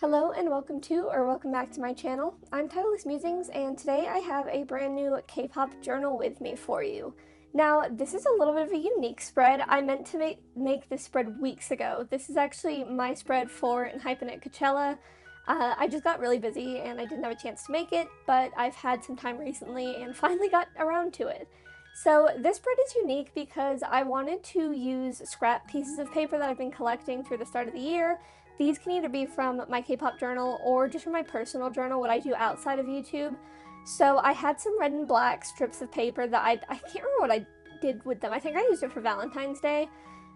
Hello and welcome back to my channel. I'm Titleless Musings, and today I have a brand new K-pop journal with me for you. Now, this is a little bit of a unique spread. I meant to make this spread weeks ago. This is actually my spread for Enhypen at Coachella. I just got really busy and I didn't have a chance to make it, but I've had some time recently and finally got around to it. So this spread is unique because I wanted to use scrap pieces of paper that I've been collecting through the start of the year. These can either be from my K-pop journal or just from my personal journal, what I do outside of YouTube. So I had some red and black strips of paper that I can't remember what I did with them. I think I used it for Valentine's Day.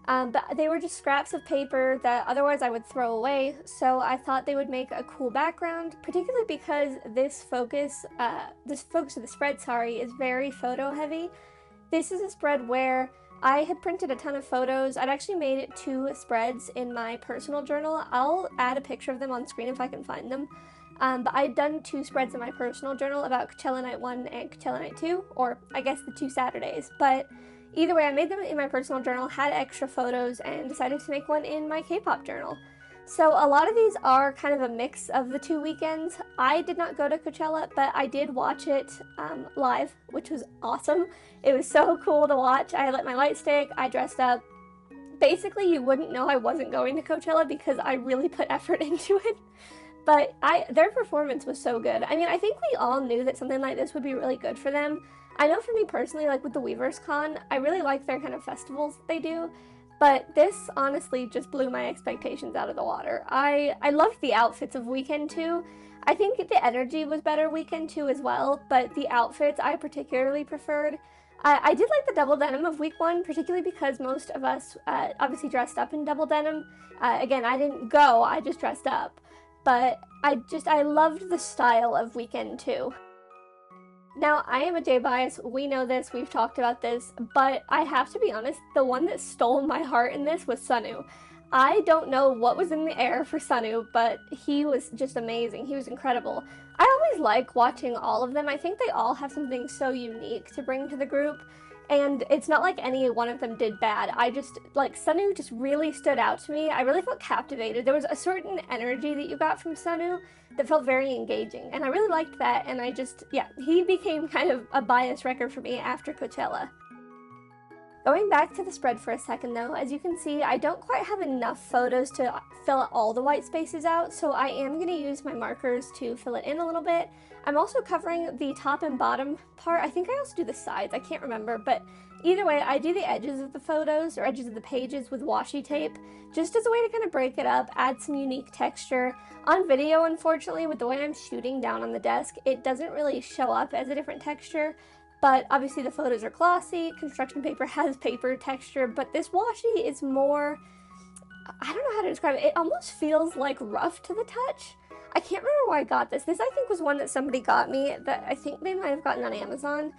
But they were just scraps of paper that otherwise I would throw away, so I thought they would make a cool background, particularly because this focus of the spread, is very photo heavy. This is a spread where I had printed a ton of photos. I'd actually made 2 spreads in my personal journal. I'll add a picture of them on screen if I can find them. But I'd done 2 spreads in my personal journal about Coachella Night 1 and Coachella Night 2, or I guess the 2 Saturdays. But either way, I made them in my personal journal, had extra photos, and decided to make one in my K-pop journal. So a lot of these are kind of a mix of the 2 weekends. I did not go to Coachella, but I did watch it live, which was awesome. It was so cool to watch. I lit my light stick, I dressed up. Basically, you wouldn't know I wasn't going to Coachella because I really put effort into it. But their performance was so good. I mean, I think we all knew that something like this would be really good for them. I know for me personally, like with the Weverse Con, I really like their kind of festivals that they do. But this honestly just blew my expectations out of the water. I loved the outfits of Weekend 2. I think the energy was better Weekend 2 as well, but the outfits I particularly preferred. I did like the double denim of week 1, particularly because most of us obviously dressed up in double denim. Again, I didn't go, I just dressed up. But I loved the style of Weekend 2. Now, I am a J-bias, we know this, we've talked about this, but I have to be honest, the one that stole my heart in this was Sunwoo. I don't know what was in the air for Sunwoo, but he was just amazing. He was incredible. I always like watching all of them. I think they all have something so unique to bring to the group, and it's not like any one of them did bad. Sunwoo just really stood out to me. I really felt captivated. There was a certain energy that you got from Sunwoo that felt very engaging, and I really liked that, and he became kind of a bias wrecker for me after Coachella. Going back to the spread for a second though, as you can see, I don't quite have enough photos to fill all the white spaces out, so I am going to use my markers to fill it in a little bit. I'm also covering the top and bottom part. I think I also do the sides, I can't remember, but either way, I do the edges of the photos, or edges of the pages with washi tape, just as a way to kind of break it up, add some unique texture. On video, unfortunately, with the way I'm shooting down on the desk, it doesn't really show up as a different texture. But obviously the photos are glossy, construction paper has paper texture, but this washi is more, I don't know how to describe it, it almost feels like rough to the touch. I can't remember where I got this. This I think was one that somebody got me that I think they might have gotten on Amazon.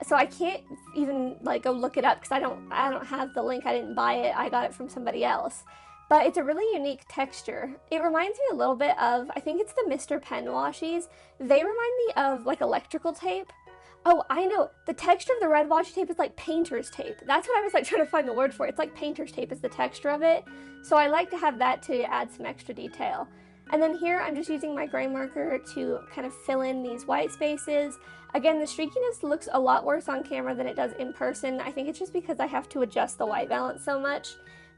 So I can't even go look it up because I don't have the link, I didn't buy it, I got it from somebody else. But it's a really unique texture. It reminds me a little bit of, I think it's the Mr. Pen washies. They remind me of electrical tape. Oh, I know. The texture of the red washi tape is like painter's tape. That's what I was trying to find the word for. It's like painter's tape is the texture of it. So I like to have that to add some extra detail. And then here I'm just using my gray marker to kind of fill in these white spaces. Again, the streakiness looks a lot worse on camera than it does in person. I think it's just because I have to adjust the white balance so much.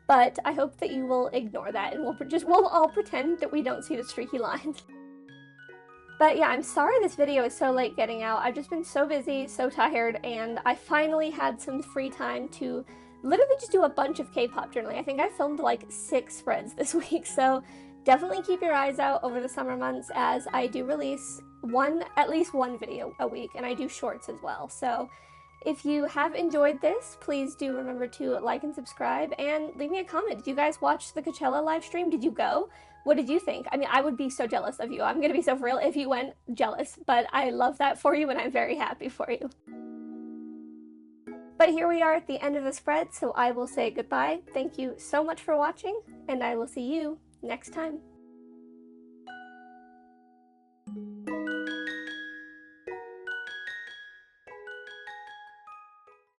But I hope that you will ignore that and we'll all pretend that we don't see the streaky lines. But yeah, I'm sorry this video is so late getting out. I've just been so busy, so tired, and I finally had some free time to literally just do a bunch of K-pop journaling. I think I filmed 6 spreads this week, so definitely keep your eyes out over the summer months as I do release at least one video a week, and I do shorts as well. So if you have enjoyed this, please do remember to like and subscribe and leave me a comment. Did you guys watch the Coachella live stream? Did you go? What did you think? I mean, I would be so jealous of you. I'm gonna be so for real if you went, jealous, but I love that for you and I'm very happy for you. But here we are at the end of the spread, so I will say goodbye. Thank you so much for watching, and I will see you next time.